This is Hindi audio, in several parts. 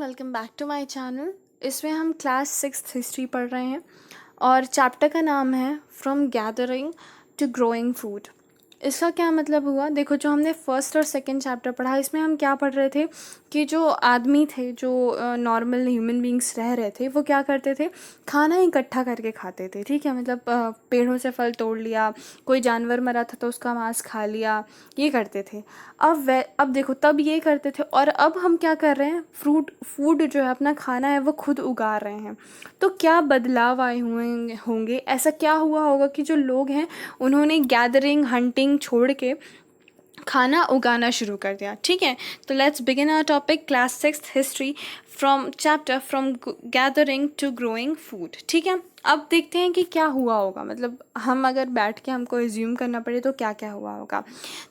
Welcome back to my channel. इसमें हम क्लास 6 हिस्ट्री पढ़ रहे हैं और चैप्टर का नाम है from gathering to growing food. इसका क्या मतलब हुआ, देखो जो हमने फर्स्ट और सेकंड चैप्टर पढ़ा इसमें हम क्या पढ़ रहे थे कि जो आदमी थे, जो नॉर्मल ह्यूमन बींग्स रह रहे थे, वो क्या करते थे, खाना इकट्ठा करके खाते थे। ठीक है, मतलब पेड़ों से फल तोड़ लिया, कोई जानवर मरा था तो उसका मांस खा लिया, ये करते थे। अब देखो, तब ये करते थे और अब हम क्या कर रहे हैं, फूड जो है, अपना खाना है, वो खुद उगा रहे हैं। तो क्या बदलाव आए हुए होंगे, ऐसा क्या हुआ होगा कि जो लोग हैं उन्होंने गैदरिंग हंटिंग छोड़ के खाना उगाना शुरू कर दिया। ठीक है, तो let's begin our topic class 6 history from chapter from gathering to growing food. ठीक है, अब देखते हैं कि क्या हुआ होगा, मतलब हम अगर बैठ के हमको एज्यूम करना पड़े तो क्या क्या हुआ होगा।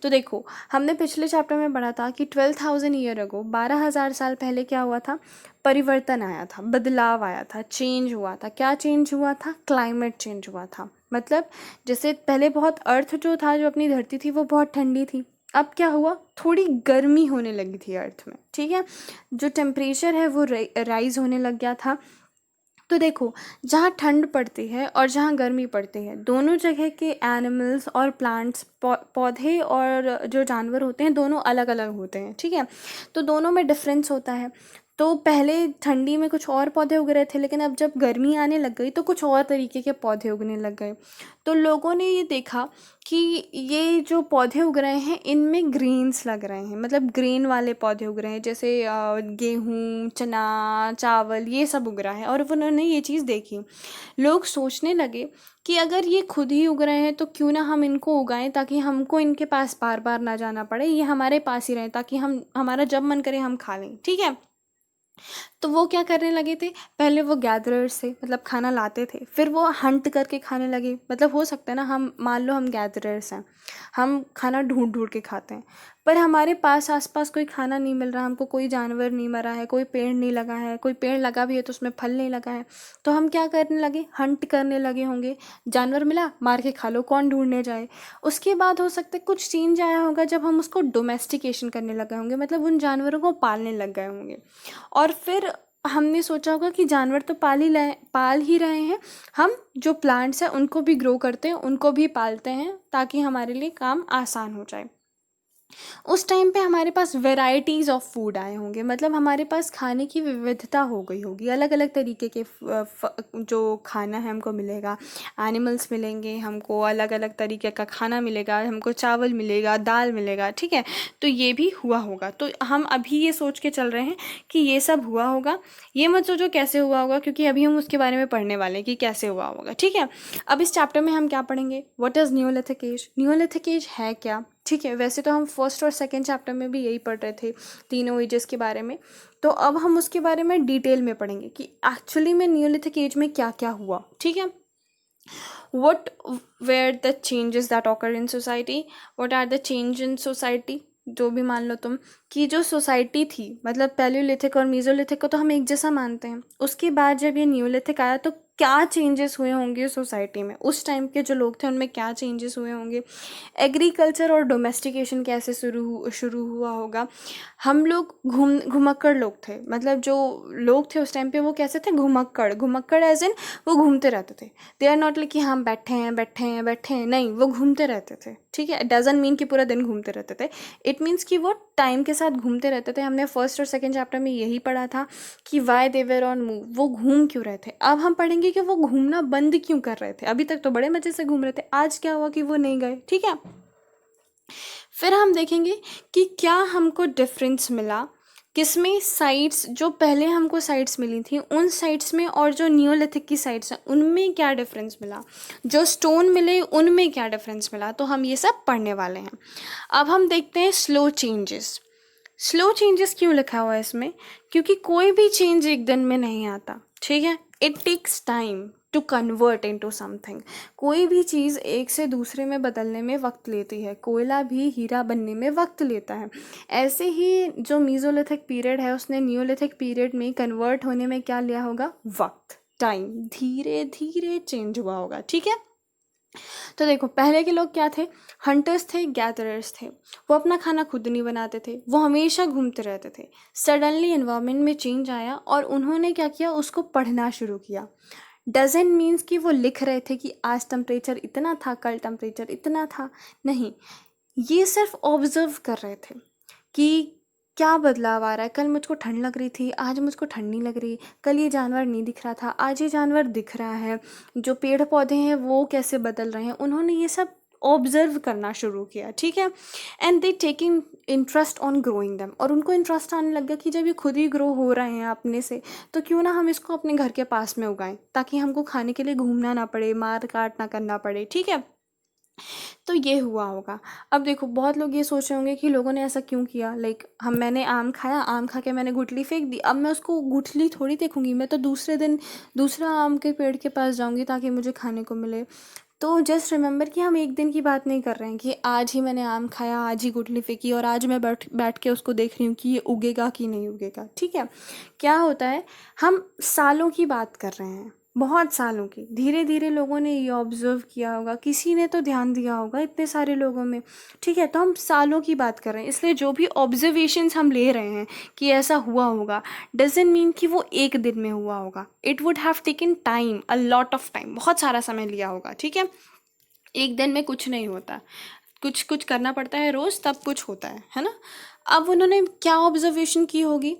तो देखो, हमने पिछले चैप्टर में पढ़ा था कि 12,000 ईयर अगो, 12,000 साल पहले क्या हुआ था, परिवर्तन आया था, बदलाव आया था, चेंज हुआ था। क्या चेंज हुआ था? क्लाइमेट चेंज हुआ था। मतलब जैसे पहले बहुत अर्थ जो था, जो अपनी धरती थी, वो बहुत ठंडी थी। अब क्या हुआ, थोड़ी गर्मी होने लगी थी अर्थ में। ठीक है, जो टेम्परेचर है वो राइज होने लग गया था। तो देखो, जहाँ ठंड पड़ती है और जहाँ गर्मी पड़ती है, दोनों जगह के एनिमल्स और प्लांट्स, पौधे और जो जानवर होते हैं, दोनों अलग अलग होते हैं। ठीक है, तो दोनों में डिफरेंस होता है। तो पहले ठंडी में कुछ और पौधे उग रहे थे, लेकिन अब जब गर्मी आने लग गई तो कुछ और तरीके के पौधे उगने लग गए। तो लोगों ने ये देखा कि ये जो पौधे उग रहे हैं इनमें ग्रेन्स लग रहे हैं, मतलब ग्रेन वाले पौधे उग रहे हैं, जैसे गेहूँ, चना, चावल, ये सब उग रहा है। और उन्होंने ये चीज़ देखी, लोग सोचने लगे कि अगर ये खुद ही उग रहे हैं तो क्यों ना हम इनको उगाएं, ताकि हमको इनके पास बार बार ना जाना पड़े, ये हमारे पास ही रहें, ताकि हम हमारा जब मन करे हम खा लें। ठीक है, तो वो क्या करने लगे थे, पहले वो गैदरर्स से, मतलब खाना लाते थे, फिर वो हंट करके खाने लगे। मतलब हो सकता है ना, हम मान लो हम गैदरर्स हैं, हम खाना ढूंढ ढूंढ के खाते हैं, पर हमारे पास आसपास कोई खाना नहीं मिल रहा, हमको कोई जानवर नहीं मरा है, कोई पेड़ नहीं लगा है, कोई पेड़ लगा भी है तो उसमें फल नहीं लगा है, तो हम क्या करने लगे, हंट करने लगे होंगे। जानवर मिला, मार के खा लो, कौन ढूंढने जाए। उसके बाद हो सकता है कुछ चेंज आया होगा जब हम उसको डोमेस्टिकेशन करने लगे होंगे, मतलब उन जानवरों को पालने लग गए होंगे। और फिर हमने सोचा होगा कि जानवर तो पाल ही रहे हैं, हम जो प्लांट्स हैं उनको भी ग्रो करते हैं, उनको भी पालते हैं, ताकि हमारे लिए काम आसान हो जाए। उस टाइम पे हमारे पास वेराइटीज़ ऑफ फूड आए होंगे, मतलब हमारे पास खाने की विविधता हो गई होगी, अलग अलग तरीके के जो खाना है हमको मिलेगा, एनिमल्स मिलेंगे हमको, अलग अलग तरीके का खाना मिलेगा हमको, चावल मिलेगा, दाल मिलेगा। ठीक है, तो ये भी हुआ होगा। तो हम अभी ये सोच के चल रहे हैं कि ये सब हुआ होगा, ये मत सोचो कैसे हुआ होगा, क्योंकि अभी हम उसके बारे में पढ़ने वाले हैं कि कैसे हुआ होगा। ठीक है, अब इस चैप्टर में हम क्या पढ़ेंगे, what is neolithic age. Neolithic age है क्या? ठीक है, वैसे तो हम फर्स्ट और सेकंड चैप्टर में भी यही पढ़ रहे थे, तीनों एजेस के बारे में। तो अब हम उसके बारे में डिटेल में पढ़ेंगे कि एक्चुअली में न्यूलिथिक एज में क्या क्या हुआ। ठीक है, what were the changes that occur in society, what are the change in society। जो भी मान लो तुम कि जो सोसाइटी थी, मतलब पैलियोलिथिक और मीजोलिथिक को तो हम एक जैसा मानते हैं, उसके बाद जब ये न्यूलिथिक आया तो क्या चेंजेस हुए होंगे सोसाइटी में, उस टाइम के जो लोग थे उनमें क्या चेंजेस हुए होंगे, एग्रीकल्चर और डोमेस्टिकेशन कैसे शुरू हुआ होगा। हम लोग घुमक्कड़ लोग थे, मतलब जो लोग थे उस टाइम पे वो कैसे थे, घुमक्कड़। घुमक्कड़ एज इन वो घूमते रहते थे, दे आर नॉट लाइक कि हम बैठे हैं बैठे हैं बैठे हैं, नहीं, वो घूमते रहते थे। ठीक है, डजंट मीन कि पूरा दिन घूमते रहते थे, इट मीन्स कि वो टाइम के साथ घूमते रहते थे। हमने फर्स्ट और सेकंड चैप्टर में यही पढ़ा था कि why they were on move, वो घूम क्यों रहे थे। अब हम पढ़ेंगे कि वो घूमना बंद क्यों कर रहे थे, अभी तक तो बड़े मज़े से घूम रहे थे, आज क्या हुआ कि वो नहीं गए। ठीक है, फिर हम देखेंगे कि क्या हमको डिफरेंस मिला, किसमें साइट्स, जो पहले हमको साइट्स मिली थी उन साइट्स में और जो नियोलिथिक की साइट्स हैं उनमें क्या डिफरेंस मिला, जो स्टोन मिले उनमें क्या डिफरेंस मिला। तो हम ये सब पढ़ने वाले हैं। अब हम देखते हैं स्लो चेंजेस। स्लो चेंजेस क्यों लिखा हुआ है इसमें, क्योंकि कोई भी चेंज एक दिन में नहीं आता। ठीक है, it takes time to convert into something. कोई भी चीज़ एक से दूसरे में बदलने में वक्त लेती है, कोयला भी हीरा बनने में वक्त लेता है। ऐसे ही जो मीजोलिथिक पीरियड है उसने नियोलिथिक पीरियड में कन्वर्ट होने में क्या लिया होगा, वक्त, टाइम, धीरे धीरे चेंज हुआ होगा। ठीक है, तो देखो पहले के लोग क्या थे, हंटर्स थे, गैदरर्स थे। वो अपना खाना खुद नहीं बनाते थे, वो हमेशा घूमते रहते थे। सडनली इन्वायरमेंट में चेंज आया और उन्होंने क्या किया, उसको पढ़ना शुरू किया। डजेंट मीन्स कि वो लिख रहे थे कि आज टेम्परेचर इतना था, कल टेम्परेचर इतना था, नहीं। ये सिर्फ ऑब्जर्व कर रहे थे कि क्या बदलाव आ रहा है। कल मुझको ठंड लग रही थी, आज मुझको ठंड नहीं लग रही। कल ये जानवर नहीं दिख रहा था, आज ये जानवर दिख रहा है। जो पेड़ पौधे हैं वो कैसे बदल रहे हैं, उन्होंने ये सब ऑब्जर्व करना शुरू किया, ठीक है। And they taking interest on growing them, और उनको इंटरेस्ट आने लग गया कि जब ये खुद ही ग्रो हो रहे हैं अपने से, तो क्यों ना हम इसको अपने घर के पास में उगाएं, ताकि हमको खाने के लिए घूमना ना पड़े, मार काट ना करना पड़े, ठीक है। तो ये हुआ होगा। अब देखो बहुत लोग ये सोच रहे होंगे कि लोगों ने ऐसा क्यों किया, लाइक मैंने आम खाया, आम खा के मैंने गुठली फेंक दी, अब मैं उसको गुठली थोड़ी देखूंगी, मैं तो दूसरे दिन दूसरा आम के पेड़ के पास जाऊंगी ताकि मुझे खाने को मिले। तो जस्ट रिमेंबर कि हम एक दिन की बात नहीं कर रहे हैं कि आज ही मैंने आम खाया, आज ही गुठली फेंकी और आज मैं बैठ बैठ के उसको देख रही हूँ कि ये उगेगा कि नहीं उगेगा, ठीक है। क्या होता है, हम सालों की बात कर रहे हैं, बहुत सालों की। धीरे धीरे लोगों ने ये ऑब्जर्व किया होगा, किसी ने तो ध्यान दिया होगा इतने सारे लोगों में, ठीक है। तो हम सालों की बात कर रहे हैं, इसलिए जो भी ऑब्जर्वेशंस हम ले रहे हैं कि ऐसा हुआ होगा, डजेंट मीन कि वो एक दिन में हुआ होगा। It would have taken time, a lot of time, बहुत सारा समय लिया होगा, ठीक है। एक दिन में कुछ नहीं होता, कुछ कुछ करना पड़ता है रोज़, तब कुछ होता है ना। अब उन्होंने क्या ऑब्जर्वेशन की होगी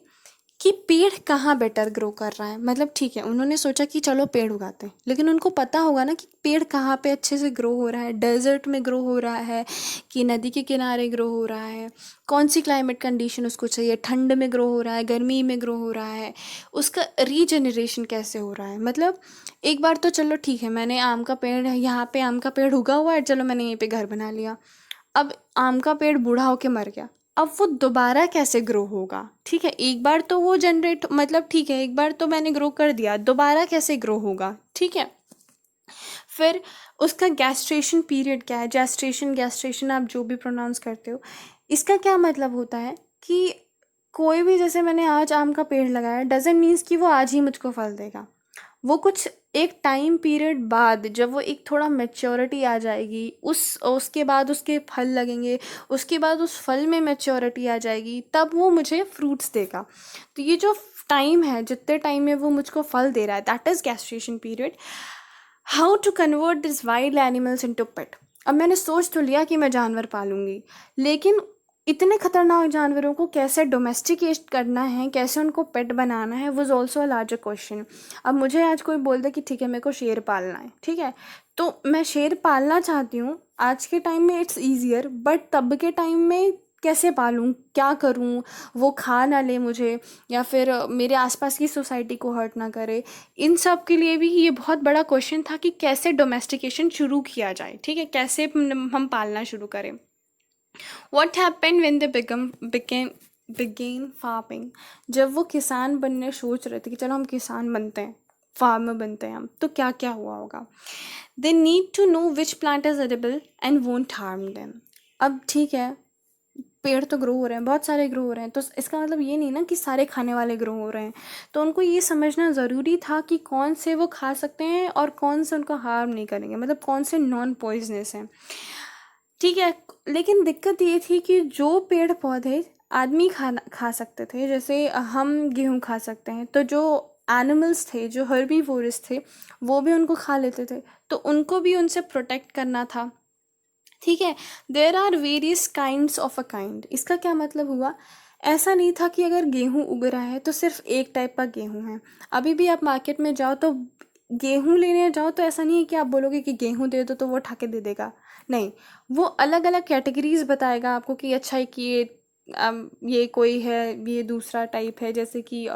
कि पेड़ कहाँ बेटर ग्रो कर रहा है, मतलब ठीक है उन्होंने सोचा कि चलो पेड़ उगाते हैं, लेकिन उनको पता होगा ना कि पेड़ कहाँ पे अच्छे से ग्रो हो रहा है, डेजर्ट में ग्रो हो रहा है कि नदी के किनारे ग्रो हो रहा है, कौन सी क्लाइमेट कंडीशन उसको चाहिए, ठंड में ग्रो हो रहा है, गर्मी में ग्रो हो रहा है, उसका रीजनरेशन कैसे हो रहा है। मतलब एक बार तो चलो ठीक है, मैंने आम का पेड़, यहाँ पे आम का पेड़ उगा हुआ है, चलो मैंने यहीं पे घर बना लिया। अब आम का पेड़ बूढ़ा होके मर गया, अब वो दोबारा कैसे ग्रो होगा, ठीक है। एक बार तो वो जनरेट, मतलब ठीक है एक बार तो मैंने ग्रो कर दिया, दोबारा कैसे ग्रो होगा, ठीक है। फिर उसका गैस्ट्रेशन पीरियड क्या है, जेस्ट्रेशन, गैस्ट्रेशन आप जो भी प्रोनाउंस करते हो, इसका क्या मतलब होता है कि कोई भी, जैसे मैंने आज आम का पेड़ लगाया, डजेंट मीन्स कि वो आज ही मुझको फल देगा। वो कुछ एक टाइम पीरियड बाद, जब वो एक थोड़ा मैच्योरिटी आ जाएगी, उसके बाद उसके फल लगेंगे, उसके बाद उस फल में मैच्योरिटी आ जाएगी, तब वो मुझे फ्रूट्स देगा। तो ये जो टाइम है, जितने टाइम में वो मुझको फल दे रहा है, that is gestation period. How to convert this wild animals into pet. अब मैंने सोच तो लिया कि मैं जानवर पालूंगी, लेकिन इतने खतरनाक जानवरों को कैसे डोमेस्टिकेट करना है, कैसे उनको पेट बनाना है, was also a larger question. अब मुझे आज कोई बोल दे कि ठीक है मेरे को शेर पालना है, ठीक है, तो मैं शेर पालना चाहती हूँ। आज के टाइम में इट्स ईजियर, बट तब के टाइम में कैसे पालूँ, क्या करूँ, वो खा ना ले मुझे, या फिर मेरे आसपास की सोसाइटी को हर्ट ना करे। इन सब के लिए भी ये बहुत बड़ा क्वेश्चन था कि कैसे डोमेस्टिकेशन शुरू किया जाए, ठीक है, कैसे हम पालना शुरू करें। What happened when they began farming? जब वो किसान बनने सोच रहे थे कि चलो हम किसान बनते हैं, फार्मर बनते हैं हम, तो क्या क्या हुआ होगा। They need to know which plant is edible and won't harm them. अब ठीक है, पेड़ तो ग्रो हो रहे हैं, बहुत सारे ग्रो हो रहे हैं, तो इसका मतलब ये नहीं ना कि सारे खाने वाले ग्रो हो रहे हैं। तो उनको ये समझना ज़रूरी था कि कौन से वो खा सकते हैं और कौन से उनको हार्म नहीं करेंगे, मतलब कौन से नॉन पॉइजनस हैं, ठीक है। लेकिन दिक्कत ये थी कि जो पेड़ पौधे आदमी खा सकते थे, जैसे हम गेहूँ खा सकते हैं, तो जो एनिमल्स थे, जो हर्बीवोरस थे, वो भी उनको खा लेते थे, तो उनको भी उनसे प्रोटेक्ट करना था, ठीक है। There are various kinds of a kind. इसका क्या मतलब हुआ, ऐसा नहीं था कि अगर गेहूँ उग रहा है तो सिर्फ एक टाइप का गेहूँ है। अभी भी आप मार्केट में जाओ तो गेहूँ लेने जाओ तो ऐसा नहीं है कि आप बोलोगे कि गेहूँ दे दो तो वो उठा के दे देगा, नहीं। वो अलग अलग कैटेगरीज बताएगा आपको कि अच्छा है कि ये कोई है, ये दूसरा टाइप है, जैसे कि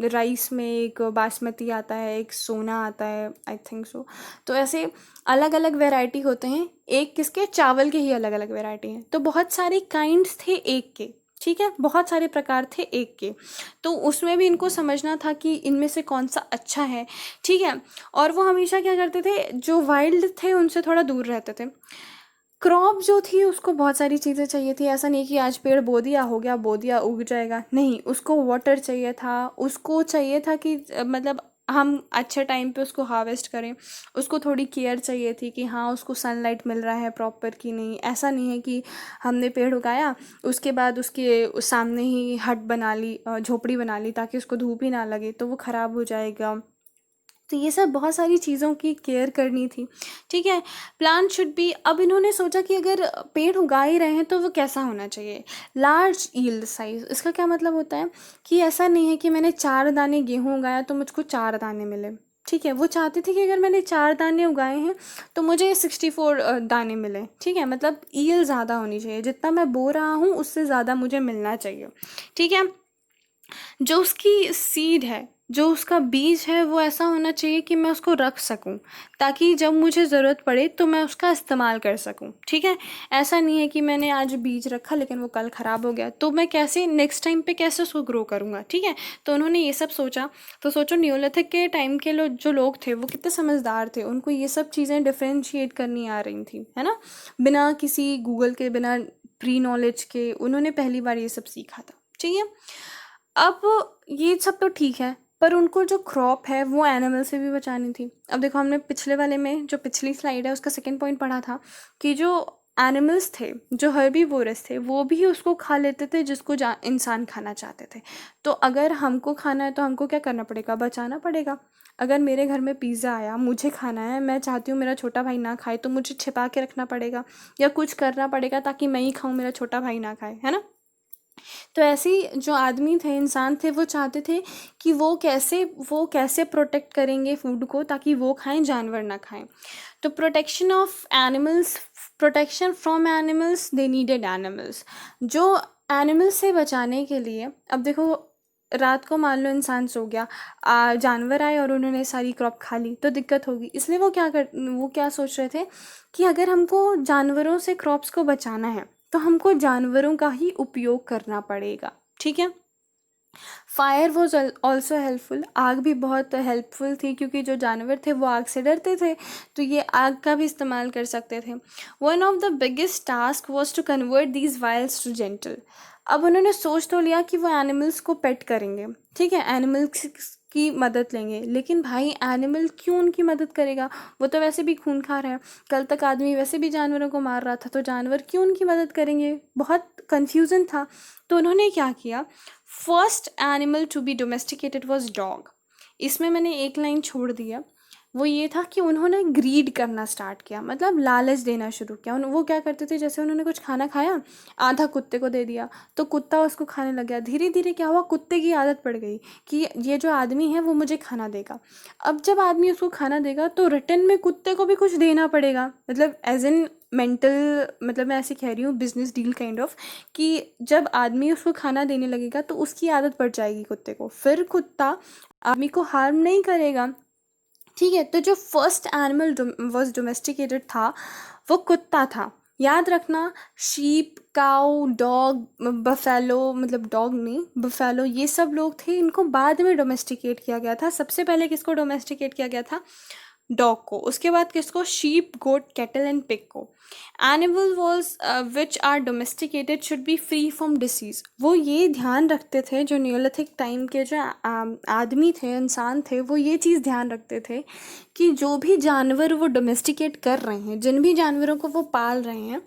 राइस में एक बासमती आता है, एक सोना आता है, आई थिंक सो। तो ऐसे अलग अलग वैरायटी होते हैं, एक किसके, चावल के ही अलग अलग वैरायटी हैं। तो बहुत सारे काइंड्स थे एक के, ठीक है, बहुत सारे प्रकार थे एक के। तो उसमें भी इनको समझना था कि इनमें से कौन सा अच्छा है, ठीक है। और वो हमेशा क्या करते थे, जो वाइल्ड थे उनसे थोड़ा दूर रहते थे। क्रॉप जो थी उसको बहुत सारी चीज़ें चाहिए थी, ऐसा नहीं कि आज पेड़ बो दिया हो गया, बो दिया उग जाएगा, नहीं। उसको वाटर चाहिए था, उसको चाहिए था कि मतलब हम अच्छे टाइम पे उसको हार्वेस्ट करें। उसको थोड़ी केयर चाहिए थी कि हाँ उसको सनलाइट मिल रहा है प्रॉपर कि नहीं। ऐसा नहीं है कि हमने पेड़ उगाया उसके बाद उसके सामने ही हट बना ली, झोपड़ी बना ली ताकि उसको धूप ही ना लगे तो वो ख़राब हो जाएगा। तो ये सब बहुत सारी चीज़ों की केयर करनी थी, ठीक है। प्लांट शुड बी, अब इन्होंने सोचा कि अगर पेड़ उगा ही रहे हैं तो वो कैसा होना चाहिए, लार्ज यील्ड साइज। इसका क्या मतलब होता है कि ऐसा नहीं है कि मैंने 4 दाने गेहूँ उगाया तो मुझको 4 दाने मिले, ठीक है। वो चाहते थे कि अगर मैंने 4 दाने उगाए हैं तो मुझे 64 दाने मिले, ठीक है। मतलब ईल्ड ज़्यादा होनी चाहिए, जितना मैं बो रहा हूँ उससे ज़्यादा मुझे मिलना चाहिए, ठीक है। जो उसकी सीड है, जो उसका बीज है, वो ऐसा होना चाहिए कि मैं उसको रख सकूं ताकि जब मुझे ज़रूरत पड़े तो मैं उसका इस्तेमाल कर सकूं, ठीक है। ऐसा नहीं है कि मैंने आज बीज रखा लेकिन वो कल ख़राब हो गया तो मैं कैसे नेक्स्ट टाइम पे कैसे उसको ग्रो करूँगा, ठीक है। तो उन्होंने ये सब सोचा। तो सोचो न्योलिथिक के टाइम के जो लोग थे वो कितने समझदार थे, उनको ये सब चीज़ें डिफ्रेंशिएट करनी आ रही थी, है ना। बिना किसी गूगल के, बिना प्री नॉलेज के उन्होंने पहली बार ये सब सीखा था, ठीक है। अब ये सब तो ठीक है, पर उनको जो क्रॉप है वो एनिमल से भी बचानी थी। अब देखो हमने पिछले वाले में जो पिछली स्लाइड है उसका सेकंड पॉइंट पढ़ा था कि जो एनिमल्स थे, जो हर्बीवोरस थे, वो भी उसको खा लेते थे जिसको इंसान खाना चाहते थे। तो अगर हमको खाना है तो हमको क्या करना पड़ेगा, बचाना पड़ेगा। अगर मेरे घर में पिज़्ज़ा आया, मुझे खाना है, मैं चाहती हूँ मेरा छोटा भाई ना खाए, तो मुझे छिपा के रखना पड़ेगा या कुछ करना पड़ेगा ताकि मैं ही खाऊं, मेरा छोटा भाई ना खाए, है ना। तो ऐसे ही जो आदमी थे, इंसान थे, वो चाहते थे कि वो कैसे प्रोटेक्ट करेंगे फूड को ताकि वो खाएं, जानवर ना खाएं। तो protection of animals, protection from animals, they needed animals. जो एनिमल्स से बचाने के लिए, अब देखो रात को मान लो इंसान सो गया, जानवर आए और उन्होंने सारी क्रॉप खा ली तो दिक्कत होगी। इसलिए वो क्या सोच रहे थे कि अगर हमको जानवरों से क्रॉप्स को बचाना है तो हमको जानवरों का ही उपयोग करना पड़ेगा, ठीक है। फायर वॉज ऑल्सो हेल्पफुल, आग भी बहुत हेल्पफुल थी क्योंकि जो जानवर थे वो आग से डरते थे, तो ये आग का भी इस्तेमाल कर सकते थे। One of the biggest task was to convert these wilds to gentle. अब उन्होंने सोच तो लिया कि वो एनिमल्स को पेट करेंगे, ठीक है, एनिमल्स की मदद लेंगे, लेकिन भाई एनिमल क्यों उनकी मदद करेगा, वो तो वैसे भी खूंखार है। कल तक आदमी वैसे भी जानवरों को मार रहा था तो जानवर क्यों उनकी मदद करेंगे, बहुत कन्फ्यूज़न था। तो उन्होंने क्या किया, first animal to be domesticated was dog. इसमें मैंने एक लाइन छोड़ दिया, वो ये था कि उन्होंने ग्रीड करना स्टार्ट किया, मतलब लालच देना शुरू किया। वो क्या करते थे, जैसे उन्होंने कुछ खाना खाया, आधा कुत्ते को दे दिया तो कुत्ता उसको खाने लग गया। धीरे धीरे क्या हुआ, कुत्ते की आदत पड़ गई कि ये जो आदमी है वो मुझे खाना देगा। अब जब आदमी उसको खाना देगा तो रिटर्न में कुत्ते को भी कुछ देना पड़ेगा, मतलब एज इन मेंटल, मतलब मैं ऐसे कह रही हूँ बिजनेस डील काइंड ऑफ, कि जब आदमी उसको खाना देने लगेगा तो उसकी आदत पड़ जाएगी कुत्ते को, फिर कुत्ता आदमी को हार्म नहीं करेगा, ठीक है। तो जो फर्स्ट एनिमल वॉज डोमेस्टिकेटेड था वो कुत्ता था, याद रखना। शीप, काऊ, डॉग, बफेलो, मतलब डॉग नहीं बफेलो, ये सब लोग थे, इनको बाद में डोमेस्टिकेट किया गया था। सबसे पहले किसको डोमेस्टिकेट किया गया था, डॉग को, उसके बाद किसको, sheep, goat, cattle and pig को। Animal was which are domesticated should be free from disease. वो ये ध्यान रखते थे, जो न्योलिथिक टाइम के जो आदमी थे, इंसान थे, वो ये चीज़ ध्यान रखते थे कि जो भी जानवर वो डोमेस्टिकेट कर रहे हैं, जिन भी जानवरों को वो पाल रहे हैं,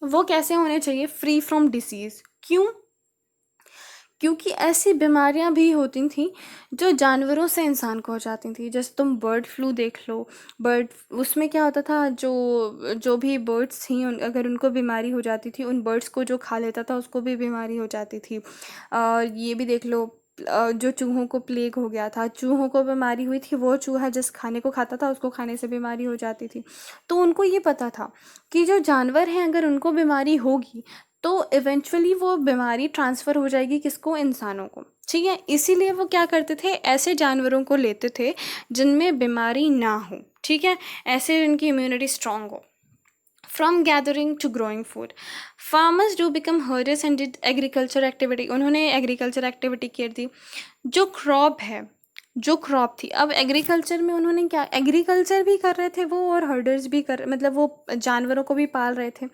वो कैसे होने चाहिए, फ्री फ्रॉम डिसीज। क्यों, क्योंकि ऐसी बीमारियां भी होती थी जो जानवरों से इंसान को हो जाती थी। जैसे तुम बर्ड फ्लू देख लो, बर्ड, उसमें क्या होता था, जो जो भी बर्ड्स थी अगर उनको बीमारी हो जाती थी, उन बर्ड्स को जो खा लेता था उसको भी बीमारी हो जाती थी। ये भी देख लो, जो चूहों को प्लेग हो गया था, चूहों को बीमारी हुई थी, वो चूहा जिस खाने को खाता था उसको खाने से बीमारी हो जाती थी। तो उनको ये पता था कि जो जानवर हैं अगर उनको बीमारी होगी तो इवेंचुअली वो बीमारी ट्रांसफ़र हो जाएगी किसको, इंसानों को, ठीक है। इसीलिए वो क्या करते थे, ऐसे जानवरों को लेते थे जिनमें बीमारी ना हो, ठीक है, ऐसे जिनकी इम्यूनिटी स्ट्रांग हो। From gathering to growing food, farmers do become herders and did agriculture activity. उन्होंने एग्रीकल्चर एक्टिविटी की थी। जो क्रॉप है, जो क्रॉप थी, अब एग्रीकल्चर में उन्होंने क्या, एग्रीकल्चर भी कर रहे थे वो और हर्डर्स भी कर, मतलब वो जानवरों को भी पाल रहे थे।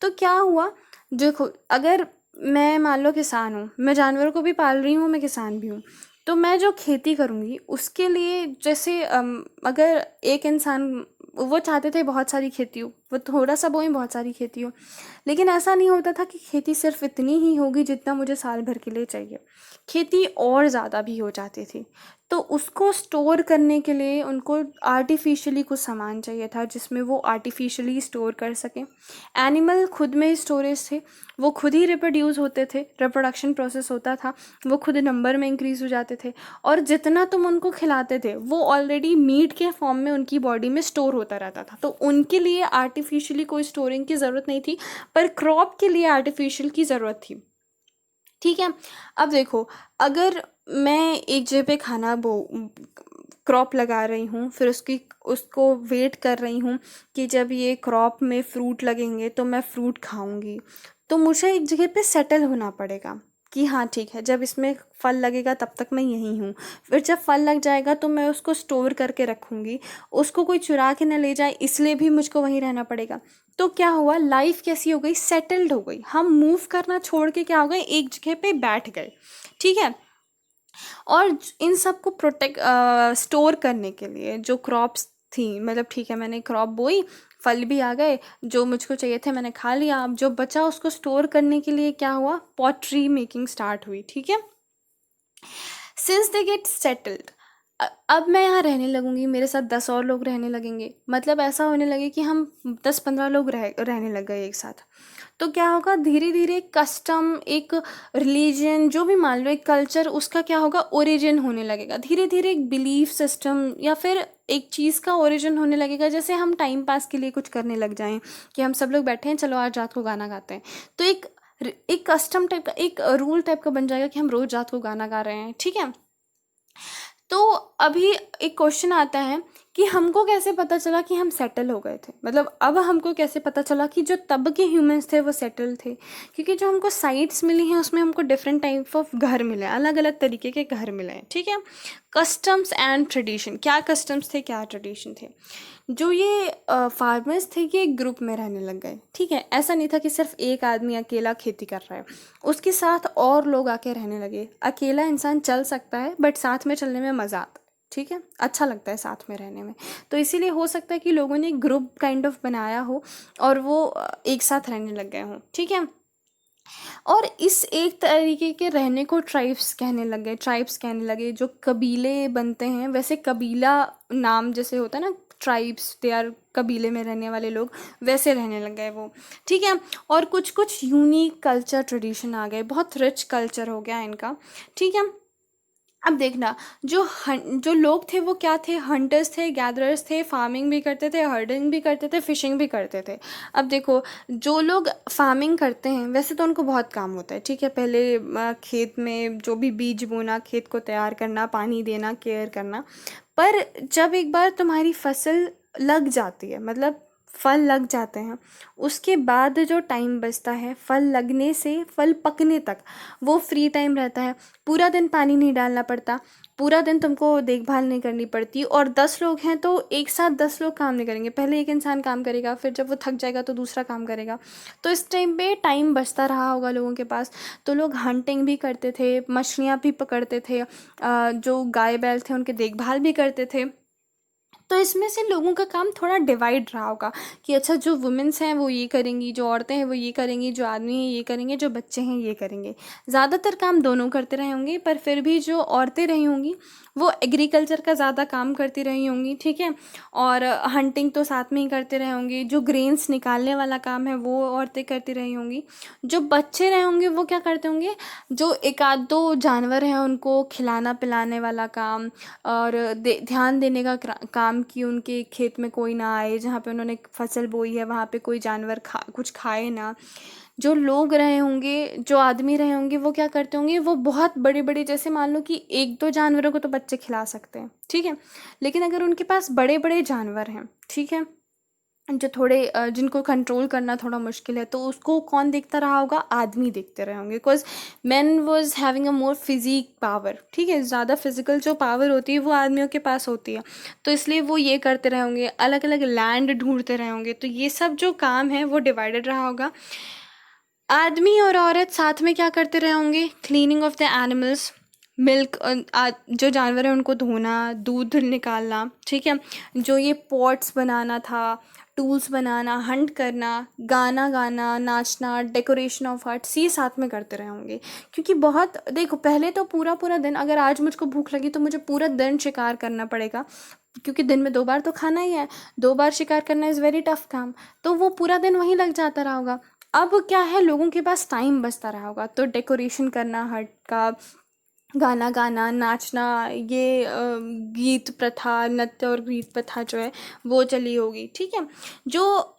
तो क्या हुआ, देखो अगर मैं मान लो किसान हूँ, मैं जानवरों को भी पाल रही हूँ, मैं किसान भी हूँ, तो मैं जो खेती करूँगी उसके लिए जैसे अगर एक इंसान, वो चाहते थे बहुत सारी खेती हो, वो थोड़ा सा बोएं बहुत सारी खेती हो, लेकिन ऐसा नहीं होता था कि खेती सिर्फ इतनी ही होगी जितना मुझे साल भर के लिए चाहिए। खेती और ज़्यादा भी हो जाती थी। तो उसको स्टोर करने के लिए उनको आर्टिफिशियली कुछ सामान चाहिए था जिसमें वो आर्टिफिशियली स्टोर कर सकें। एनिमल खुद में स्टोरेज थे, वो खुद ही रिप्रोड्यूस होते थे, रिप्रोडक्शन प्रोसेस होता था, वो खुद नंबर में इंक्रीज़ हो जाते थे, और जितना तुम उनको खिलाते थे वो ऑलरेडी मीट के फॉर्म में उनकी बॉडी में स्टोर होता रहता था। तो उनके लिए आर्टिफिशियली कोई स्टोरिंग की ज़रूरत नहीं थी, पर क्रॉप के लिए आर्टिफिशियल की ज़रूरत थी। ठीक है। अब देखो, अगर मैं एक जगह पे खाना बो क्रॉप लगा रही हूँ, फिर उसको वेट कर रही हूँ कि जब ये क्रॉप में फ्रूट लगेंगे तो मैं फ्रूट खाऊंगी, तो मुझे एक जगह पे सेटल होना पड़ेगा कि हाँ ठीक है, जब इसमें फल लगेगा तब तक मैं यहीं हूँ। फिर जब फल लग जाएगा तो मैं उसको स्टोर करके रखूँगी, उसको कोई चुरा के ना ले जाए, इसलिए भी मुझको वहीं रहना पड़ेगा। तो क्या हुआ, लाइफ कैसी हो गई, सेटल्ड हो गई। हम मूव करना छोड़ के क्या हो गए, एक जगह पे बैठ गए। ठीक है। और इन सब को प्रोटेक्ट स्टोर करने के लिए जो क्रॉप्स थी, मतलब ठीक है मैंने क्रॉप बोई, फल भी आ गए, जो मुझको चाहिए थे मैंने खा लिया, अब जो बचा उसको स्टोर करने के लिए क्या हुआ, पॉटरी मेकिंग स्टार्ट हुई। ठीक है। सिंस दे गेट सेटल्ड, अब मैं यहाँ रहने लगूंगी, मेरे साथ 10 और लोग रहने लगेंगे, मतलब ऐसा होने लगे कि हम 10-15 लोग रहने लग गए एक साथ। तो क्या होगा, धीरे धीरे कस्टम, एक रिलीजन, जो भी मान लो एक कल्चर, उसका क्या होगा, ओरिजिन होने लगेगा। धीरे धीरे एक बिलीफ सिस्टम या फिर एक चीज़ का ओरिजिन होने लगेगा। जैसे हम टाइम पास के लिए कुछ करने लग जाएं कि हम सब लोग बैठे हैं, चलो आज रात को गाना गाते हैं, तो एक कस्टम टाइप का, एक रूल टाइप का बन जाएगा कि हम रोज रात को गाना गा रहे हैं। ठीक है। तो अभी एक क्वेश्चन आता है कि हमको कैसे पता चला कि हम सेटल हो गए थे, मतलब अब हमको कैसे पता चला कि जो तब के ह्यूमंस थे वो सेटल थे। क्योंकि जो हमको साइट्स मिली हैं उसमें हमको डिफरेंट टाइप ऑफ घर मिले, अलग अलग तरीके के घर मिले हैं। ठीक है। कस्टम्स एंड ट्रेडिशन, क्या कस्टम्स थे क्या ट्रेडिशन थे, जो ये फार्मर्स थे ये एक ग्रुप में रहने लग गए। ठीक है। ऐसा नहीं था कि सिर्फ एक आदमी अकेला खेती कर रहा है, उसके साथ और लोग आके रहने लगे। अकेला इंसान चल सकता है बट साथ में चलने में मज़ा आता है। ठीक है, अच्छा लगता है साथ में रहने में। तो इसीलिए हो सकता है कि लोगों ने एक ग्रुप काइंड ऑफ बनाया हो और वो एक साथ रहने लग गए हों। ठीक है। और इस एक तरीके के रहने को ट्राइब्स कहने लग गए, ट्राइब्स कहने लगे। जो कबीले बनते हैं, वैसे कबीला नाम जैसे होता है ना, ट्राइब्स, दे आर कबीले में रहने वाले लोग, वैसे रहने लग गए वो। ठीक है। और कुछ कुछ यूनिक कल्चर ट्रेडिशन आ गए, बहुत रिच कल्चर हो गया इनका। ठीक है। अब देखना, जो लोग थे वो क्या थे, हंटर्स थे, गैदरर्स थे, फार्मिंग भी करते थे, हर्डिंग भी करते थे, फिशिंग भी करते थे। अब देखो, जो लोग फार्मिंग करते हैं वैसे तो उनको बहुत काम होता है। ठीक है। पहले खेत में जो भी बीज बोना, खेत को तैयार करना, पानी देना, केयर करना। पर जब एक बार तुम्हारी फसल लग जाती है, मतलब फल लग जाते हैं, उसके बाद जो टाइम बचता है फल लगने से फल पकने तक, वो फ्री टाइम रहता है। पूरा दिन पानी नहीं डालना पड़ता, पूरा दिन तुमको देखभाल नहीं करनी पड़ती। और 10 लोग हैं तो एक साथ 10 लोग काम नहीं करेंगे, पहले एक इंसान काम करेगा, फिर जब वो थक जाएगा तो दूसरा काम करेगा। तो इस टाइम पे टाइम बचता रहा होगा लोगों के पास, तो लोग हंटिंग भी करते थे, मछलियाँ भी पकड़ते थे, जो गाय बैल थे उनके देखभाल भी करते थे। तो इसमें से लोगों का काम थोड़ा डिवाइड रहा होगा कि अच्छा, जो वुमेन्स हैं वो ये करेंगी, जो औरतें हैं वो ये करेंगी, जो आदमी हैं ये करेंगे, जो बच्चे हैं ये करेंगे। ज़्यादातर काम दोनों करते रहे होंगे, पर फिर भी जो औरतें रही होंगी वो एग्रीकल्चर का ज़्यादा काम करती रही होंगी। ठीक है। और हंटिंग तो साथ में ही करते रहे होंगे, जो ग्रेन्स निकालने वाला काम है वो औरतें करती रही होंगी। जो बच्चे रहे होंगे वो क्या करते होंगे, जो एक आध दो जानवर हैं उनको खिलाना पिलाने वाला काम, और ध्यान देने का काम, कि उनके खेत में कोई ना आए, जहाँ पे उन्होंने फसल बोई है वहाँ पे कोई जानवर कुछ खाए ना। जो लोग रहे होंगे, जो आदमी रहे होंगे, वो क्या करते होंगे, वो बहुत बड़े बड़े, जैसे मान लो कि एक दो जानवरों को तो बच्चे खिला सकते हैं। ठीक है। लेकिन अगर उनके पास बड़े बड़े जानवर हैं, ठीक है, जो थोड़े जिनको कंट्रोल करना थोड़ा मुश्किल है, तो उसको कौन देखता रहा होगा, आदमी देखते रहे होंगे। Because man was having a more physique power. ठीक है। ज़्यादा फिजिकल जो पावर होती है वो आदमियों के पास होती है, तो इसलिए वो ये करते रहे होंगे, अलग अलग लैंड ढूंढते रहे होंगे। तो ये सब जो काम है वो डिवाइडेड रहा होगा। आदमी और औरत साथ में क्या करते रहे होंगे, cleaning of the animals, milk जो जानवर है उनको धोना, दूध निकालना, ठीक है। जो ये पॉट्स बनाना था, टूल्स बनाना, हंट करना, गाना गाना, नाचना, डेकोरेशन ऑफ आर्ट्स, ये साथ में करते रहे होंगे। क्योंकि बहुत देखो, पहले तो पूरा पूरा दिन, अगर आज मुझको भूख लगी तो मुझे पूरा दिन शिकार करना पड़ेगा, क्योंकि दिन में 2 बार तो खाना ही है। 2 बार शिकार करना इज़ वेरी टफ काम। तो वो पूरा दिन वहीं लग जाता रहा होगा। अब क्या है, लोगों के पास टाइम बचता रहा होगा, तो डेकोरेशन करना हट का, गाना गाना, नाचना, ये गीत प्रथा, नृत्य और गीत प्रथा जो है वो चली होगी, ठीक है। जो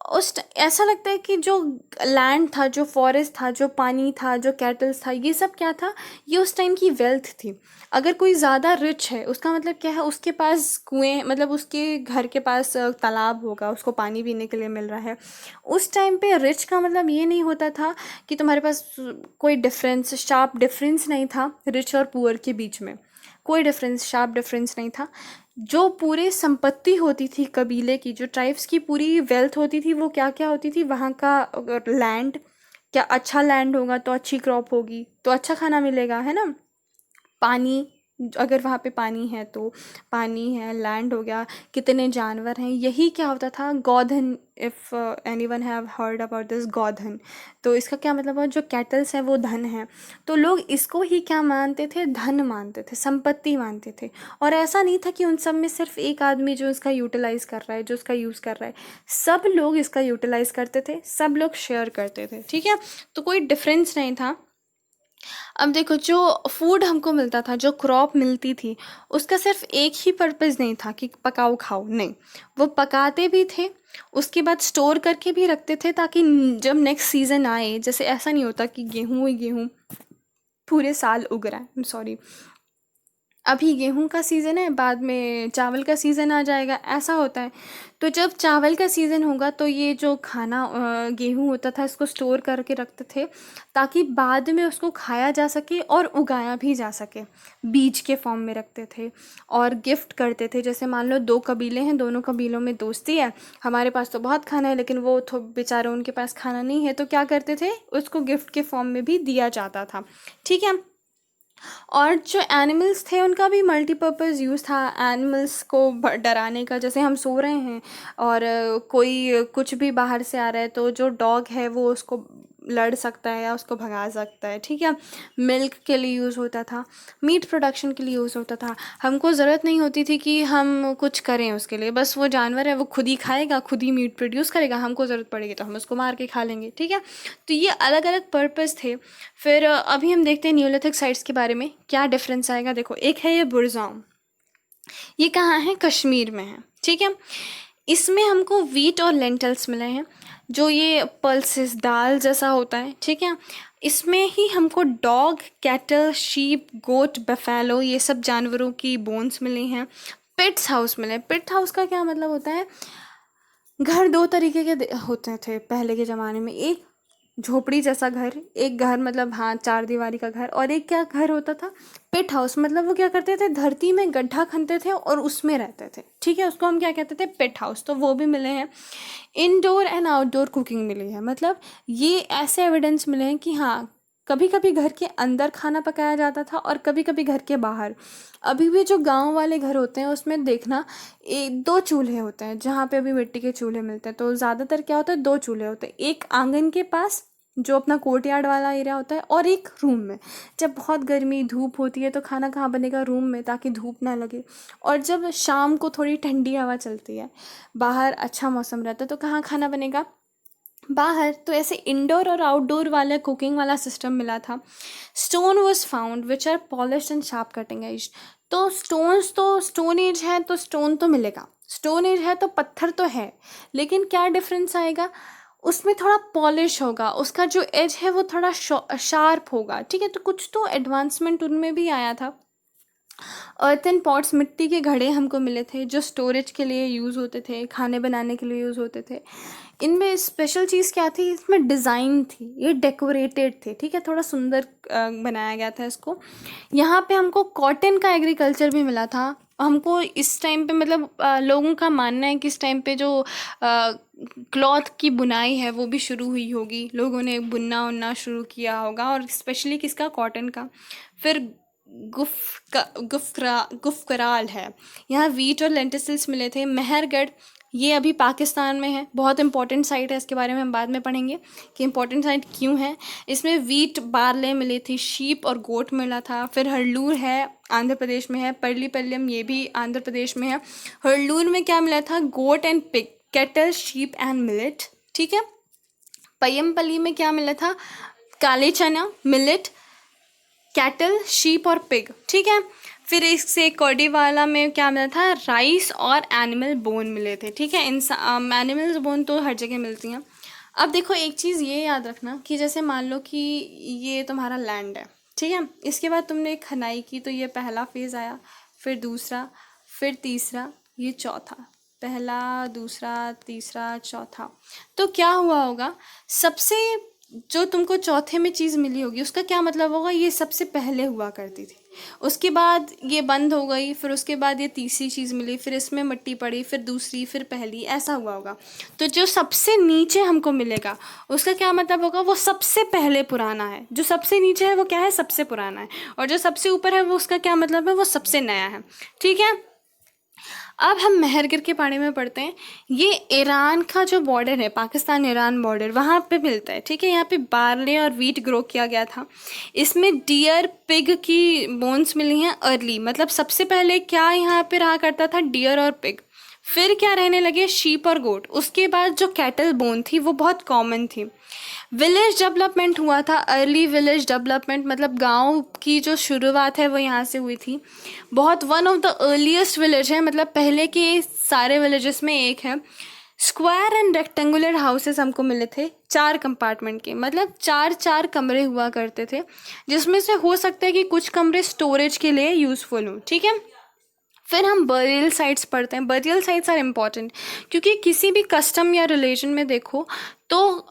ऐसा लगता है कि जो लैंड था, जो फॉरेस्ट था, जो पानी था, जो कैटल्स था, ये सब क्या था, ये उस टाइम की वेल्थ थी। अगर कोई ज़्यादा रिच है, उसका मतलब क्या है, उसके पास कुएं, मतलब उसके घर के पास तालाब होगा, उसको पानी पीने के लिए मिल रहा है। उस टाइम पे रिच का मतलब ये नहीं होता था कि तुम्हारे पास कोई डिफरेंस, शार्प डिफरेंस नहीं था रिच और पुअर के बीच में। कोई डिफरेंस, शार्प डिफरेंस नहीं था। जो पूरे संपत्ति होती थी कबीले की, जो ट्राइब्स की पूरी वेल्थ होती थी, वो क्या क्या होती थी, वहाँ का लैंड, क्या अच्छा लैंड होगा तो अच्छी क्रॉप होगी, तो अच्छा खाना मिलेगा, है ना। पानी, अगर वहाँ पे पानी है तो पानी है, लैंड हो गया, कितने जानवर हैं, यही क्या होता था, गोधन। If anyone have heard about this godhan, तो इसका क्या मतलब है, जो कैटल्स हैं वो धन है। तो लोग इसको ही क्या मानते थे, धन मानते थे, संपत्ति मानते थे। और ऐसा नहीं था कि उन सब में सिर्फ एक आदमी जो इसका यूटिलाइज़ कर रहा है, जो इसका यूज़ कर रहा है, सब लोग इसका यूटिलाइज़ करते थे, सब लोग शेयर करते थे, ठीक है। तो कोई डिफरेंस नहीं था। अब देखो, जो फूड हमको मिलता था, जो क्रॉप मिलती थी, उसका सिर्फ एक ही पर्पस नहीं था कि पकाओ खाओ, नहीं। वो पकाते भी थे, उसके बाद स्टोर करके भी रखते थे, ताकि जब नेक्स्ट सीज़न आए, जैसे ऐसा नहीं होता कि गेहूँ ही गेहूँ पूरे साल उग रहा है, सॉरी, अभी गेहूं का सीज़न है, बाद में चावल का सीज़न आ जाएगा, ऐसा होता है। तो जब चावल का सीज़न होगा तो ये जो खाना गेहूं होता था, इसको स्टोर करके रखते थे, ताकि बाद में उसको खाया जा सके और उगाया भी जा सके। बीज के फॉर्म में रखते थे और गिफ्ट करते थे। जैसे मान लो 2 कबीले हैं, दोनों कबीलों में दोस्ती है, हमारे पास तो बहुत खाना है, लेकिन वो तो बेचारे, उनके पास खाना नहीं है, तो क्या करते थे, उसको गिफ्ट के फॉर्म में भी दिया जाता था, ठीक है। और जो एनिमल्स थे उनका भी मल्टीपर्पज़ यूज़ था, एनिमल्स को डराने का। जैसे हम सो रहे हैं और कोई कुछ भी बाहर से आ रहा है, तो जो डॉग है वो उसको लड़ सकता है या उसको भगा सकता है, ठीक है। मिल्क के लिए यूज़ होता था, मीट प्रोडक्शन के लिए यूज़ होता था। हमको ज़रूरत नहीं होती थी कि हम कुछ करें उसके लिए, बस वो जानवर है, वो खुद ही खाएगा, खुद ही मीट प्रोड्यूस करेगा, हमको ज़रूरत पड़ेगी तो हम उसको मार के खा लेंगे, ठीक है। तो ये अलग अलग पर्पस थे। फिर अभी हम देखते हैं न्यूलिथिक साइट्स के बारे में, क्या डिफरेंस आएगा। देखो, एक है ये बुरज़ाम, ये कहाँ है, कश्मीर में है, ठीक है। इसमें हमको वीट और लेंटल्स मिले हैं, जो ये पल्सेस, दाल जैसा होता है, ठीक है। इसमें ही हमको डॉग, कैटल, शीप, गोट, बफेलो, ये सब जानवरों की बोन्स मिली हैं। पिट्स हाउस मिले। पिट हाउस का क्या मतलब होता है, घर 2 तरीके के होते थे पहले के ज़माने में। एक झोपड़ी जैसा घर, एक घर मतलब हाँ 4 दीवारी का घर, और एक क्या घर होता था, पिट हाउस। मतलब वो क्या करते थे, धरती में गड्ढा खनते थे और उसमें रहते थे, ठीक है। उसको हम क्या कहते थे, पिट हाउस। तो वो भी मिले हैं। इंडोर एंड आउटडोर कुकिंग मिली है, मतलब ये ऐसे एविडेंस मिले हैं कि हाँ, कभी कभी घर के अंदर खाना पकाया जाता था और कभी कभी घर के बाहर। अभी भी जो गांव वाले घर होते हैं उसमें देखना, 2 चूल्हे होते हैं, जहाँ पे अभी मिट्टी के चूल्हे मिलते हैं। तो ज़्यादातर क्या होता है, 2 चूल्हे होते हैं, एक आंगन के पास जो अपना कोर्टयार्ड वाला एरिया होता है, और एक रूम में। जब बहुत गर्मी धूप होती है तो खाना कहाँ बनेगा, रूम में, ताकि धूप ना लगे। और जब शाम को थोड़ी ठंडी हवा चलती है, बाहर अच्छा मौसम रहता है, तो कहाँ खाना बनेगा, बाहर। तो ऐसे इंडोर और आउटडोर वाला कुकिंग वाला सिस्टम मिला था। Stone was found which are polish and sharp cutting edge. तो स्टोन्स, तो स्टोन एज है तो स्टोन तो मिलेगा, स्टोन एज है तो पत्थर तो है, लेकिन क्या डिफरेंस आएगा, उसमें थोड़ा पॉलिश होगा, उसका जो एज है वो थोड़ा शार्प होगा, ठीक है। तो कुछ तो एडवांसमेंट उनमें भी आया था। अर्थन पॉट्स, मिट्टी के घड़े हमको मिले थे, जो स्टोरेज के लिए यूज़ होते थे, खाने बनाने के लिए यूज़ होते थे। इनमें स्पेशल चीज़ क्या थी, इसमें डिज़ाइन थी, ये डेकोरेटेड थे, ठीक है, थोड़ा सुंदर बनाया गया था इसको। यहाँ पे हमको कॉटन का एग्रीकल्चर भी मिला था। हमको इस टाइम पे मतलब लोगों का मानना है कि इस टाइम पे जो क्लॉथ की बुनाई है वो भी शुरू हुई होगी, लोगों ने बुनना उनना शुरू किया होगा, और स्पेशली किसका, कॉटन का। फिर गुफकराल है। यहाँ वीट और लेंटिल्स मिले थे। मेहरगढ़, ये अभी पाकिस्तान में है, बहुत इंपॉर्टेंट साइट है, इसके बारे में हम बाद में पढ़ेंगे कि इंपॉर्टेंट साइट क्यों है। इसमें वीट बारले मिले थे, शीप और गोट मिला था। फिर हरलूर है, आंध्र प्रदेश में है। परलीपल्लम, ये भी आंध्र प्रदेश में है। हरलूर में क्या मिला था? Goat and pig, cattle, sheep and millet, ठीक है। पय्यमपल्ली में क्या मिला था? काले चना, मिलेट, कैटल, शीप और पिग, ठीक है। फिर इससे कोडीवाला में क्या मिला था? राइस और एनिमल बोन मिले थे, ठीक है। एनिमल्स बोन तो हर जगह मिलती हैं। अब देखो एक चीज़ ये याद रखना कि जैसे मान लो कि ये तुम्हारा लैंड है, ठीक है। इसके बाद तुमने खनाई की, तो ये पहला फेज़ आया, फिर दूसरा, फिर तीसरा, ये चौथा। पहला, दूसरा, तीसरा, चौथा। तो क्या हुआ होगा? सबसे जो तुमको चौथे में चीज़ मिली होगी उसका क्या मतलब होगा? ये सबसे पहले हुआ करती थी, उसके बाद ये बंद हो गई, फिर उसके बाद ये तीसरी चीज़ मिली, फिर इसमें मिट्टी पड़ी, फिर दूसरी, फिर पहली, ऐसा हुआ होगा। तो जो सबसे नीचे हमको मिलेगा उसका क्या मतलब होगा? वो सबसे पहले पुराना है। जो सबसे नीचे है वो क्या है? सबसे पुराना है। और जो सबसे ऊपर है वो उसका क्या मतलब है? वो सबसे नया है, ठीक है। अब हम मेहरगढ़ के बारे में पढ़ते हैं। ये ईरान का जो बॉर्डर है, पाकिस्तान ईरान बॉर्डर, वहाँ पे मिलता है, ठीक है। यहाँ पे बार्ले और वीट ग्रो किया गया था। इसमें डियर, पिग की बोन्स मिली हैं अर्ली, मतलब सबसे पहले क्या यहाँ पे रहा करता था? डियर और पिग। फिर क्या रहने लगे? शीप और गोट। उसके बाद जो कैटल बोन थी वो बहुत कॉमन थी। विलेज डेवलपमेंट हुआ था, अर्ली विलेज डेवलपमेंट, मतलब गांव की जो शुरुआत है वो यहाँ से हुई थी। बहुत one of the earliest village है, मतलब पहले के सारे विलेजेस में एक है। स्क्वायर एंड रेक्टेंगुलर हाउसेस हमको मिले थे, 4 कंपार्टमेंट के, मतलब 4 कमरे हुआ करते थे, जिसमें से हो सकता है कि कुछ कमरे स्टोरेज के लिए यूज़फुल हों, ठीक है। फिर हम बरियल साइट्स पढ़ते हैं। बरियल साइट्स आर इम्पॉर्टेंट क्योंकि किसी भी कस्टम या रिलीजन में देखो तो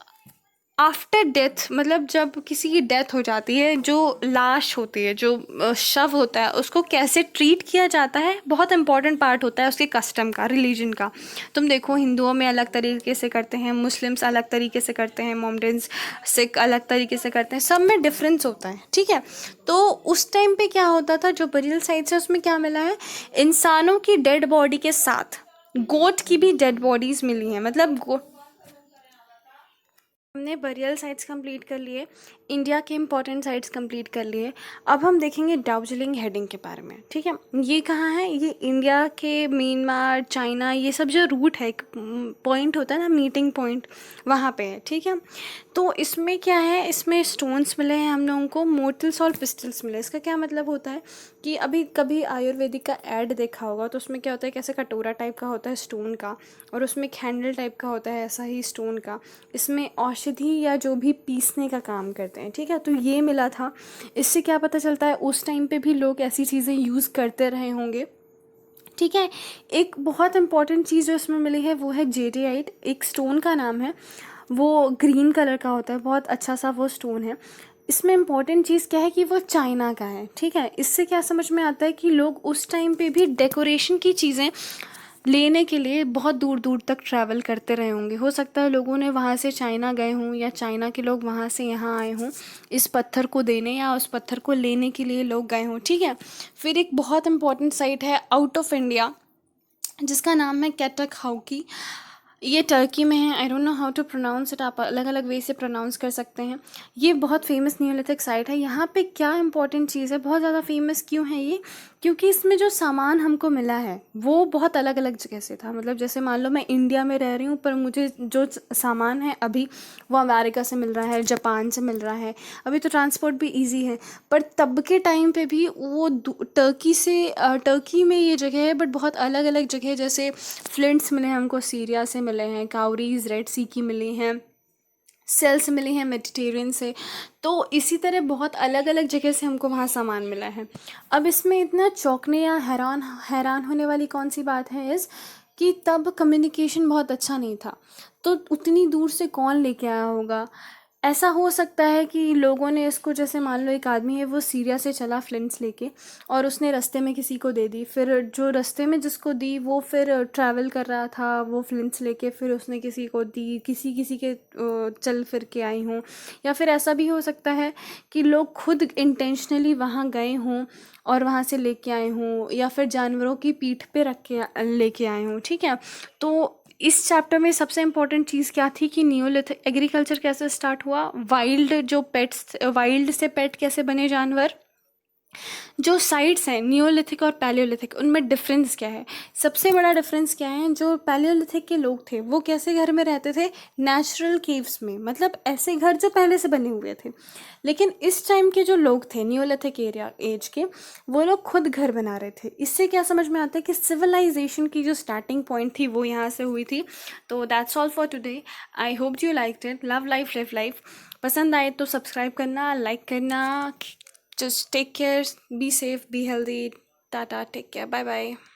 आफ्टर डेथ, मतलब जब किसी की डेथ हो जाती है, जो लाश होती है, जो शव होता है, उसको कैसे ट्रीट किया जाता है बहुत इंपॉर्टेंट पार्ट होता है उसके कस्टम का, रिलीजन का। तुम देखो हिंदुओं में अलग तरीके से करते हैं, मुस्लिम्स अलग तरीके से करते हैं, मोमडन्स सिख अलग तरीके से करते हैं, सब में डिफरेंस होता है, ठीक है। तो उस टाइम पे क्या होता था, जो बरियल साइट्स है उसमें क्या मिला है? इंसानों की डेड बॉडी के साथ गोट की भी डेड बॉडीज़ मिली हैं, मतलब हमने बरियल साइट्स कंप्लीट कर लिए, इंडिया के इंपॉर्टेंट साइट्स कंप्लीट कर लिए। अब हम देखेंगे दार्जिलिंग हेडिंग के बारे में, ठीक है। ये कहाँ है? ये इंडिया के म्यांमार, चाइना, ये सब जो रूट है, एक पॉइंट होता है ना, मीटिंग पॉइंट, वहाँ पे है, ठीक है। तो इसमें क्या है? इसमें स्टोन्स मिले हैं हम लोगों को, मोर्टल्स और पिस्टल्स मिले। इसका क्या मतलब होता है कि अभी कभी आयुर्वेदिक का ऐड देखा होगा तो उसमें क्या होता है, कैसे कटोरा टाइप का होता है स्टोन का, और उसमें एक हैंडल टाइप का होता है ऐसा ही स्टोन का। इसमें औषधि या जो भी पीसने का काम करते हैं, ठीक है। तो ये मिला था। इससे क्या पता चलता है उस टाइम पे भी लोग ऐसी चीज़ें यूज़ करते रहे होंगे, ठीक है। एक बहुत इंपॉर्टेंट चीज़ जो इसमें मिली है वो है जेडेआइट, एक स्टोन का नाम है। वो ग्रीन कलर का होता है, बहुत अच्छा सा वो स्टोन है। इसमें इम्पॉर्टेंट चीज़ क्या है कि वो चाइना का है, ठीक है। इससे क्या समझ में आता है कि लोग उस टाइम पे भी डेकोरेशन की चीज़ें लेने के लिए बहुत दूर दूर तक ट्रैवल करते रहे होंगे। हो सकता है लोगों ने वहाँ से चाइना गए हों या चाइना के लोग वहाँ से यहाँ आए हों इस पत्थर को देने या उस पत्थर को लेने के लिए लोग गए हों, ठीक है। फिर एक बहुत इंपॉर्टेंट साइट है आउट ऑफ इंडिया जिसका नाम है कैटक हाउकी। ये टर्की में है। I don't know how to pronounce it, आप अलग अलग वे से प्रोनाउंस कर सकते हैं। ये बहुत फेमस नियोलिथिक साइट है। यहाँ पे क्या इंपॉर्टेंट चीज़ है, बहुत ज़्यादा फेमस क्यों है ये? क्योंकि इसमें जो सामान हमको मिला है वो बहुत अलग अलग जगह से था। मतलब जैसे मान लो मैं इंडिया में रह रही हूँ पर मुझे जो सामान है अभी वो अमेरिका से मिल रहा है, जापान से मिल रहा है। अभी तो ट्रांसपोर्ट भी ईजी है, पर तब के टाइम पे भी वो टर्की से टर्की में ये जगह है, बट बहुत अलग अलग जगह, जैसे फ्लिंट्स मिले हैं हमको, सीरिया से मिले हैं, काउरीज रेड सी की मिली हैं, सेल्स मिली हैं मेडिटेरियन से। तो इसी तरह बहुत अलग अलग जगह से हमको वहाँ सामान मिला है। अब इसमें इतना चौंकने या हैरान हैरान होने वाली कौन सी बात है इस कि तब कम्युनिकेशन बहुत अच्छा नहीं था, तो उतनी दूर से कौन लेके आया होगा? ऐसा हो सकता है कि लोगों ने इसको, जैसे मान लो एक आदमी है वो सीरिया से चला फ्लिंट्स लेके और उसने रास्ते में किसी को दे दी, फिर जो रास्ते में जिसको दी वो फिर ट्रैवल कर रहा था वो फ्लिंट्स लेके, फिर उसने किसी को दी, किसी किसी के चल फिर के आई हों। या फिर ऐसा भी हो सकता है कि लोग खुद इंटेंशनली वहाँ गए हों और वहाँ से लेके आए हों, या फिर जानवरों की पीठ पे रख के लेके आए हों, ठीक है। तो इस चैप्टर में सबसे इम्पोर्टेंट चीज़ क्या थी कि नियोलिथिक एग्रीकल्चर कैसे स्टार्ट हुआ, वाइल्ड जो पेट्स, वाइल्ड से पेट कैसे बने जानवर, जो साइट्स हैं नियोलिथिक और पैलियोलिथिक उनमें डिफरेंस क्या है। सबसे बड़ा डिफरेंस क्या है, जो पैलियोलिथिक के लोग थे वो कैसे घर में रहते थे, नेचुरल केव्स में, मतलब ऐसे घर जो पहले से बने हुए थे। लेकिन इस टाइम के जो लोग थे नियोलिथिक एरिया एज के, वो लोग खुद घर बना रहे थे। इससे क्या समझ में आता है कि सिविलाइजेशन की जो स्टार्टिंग पॉइंट थी वो यहाँ से हुई थी। तो that's all for today. I hope you liked it. Love life live life. पसंद आए तो सब्सक्राइब करना, लाइक करना। Just take care, be safe, be healthy. Tata, take care. Bye bye.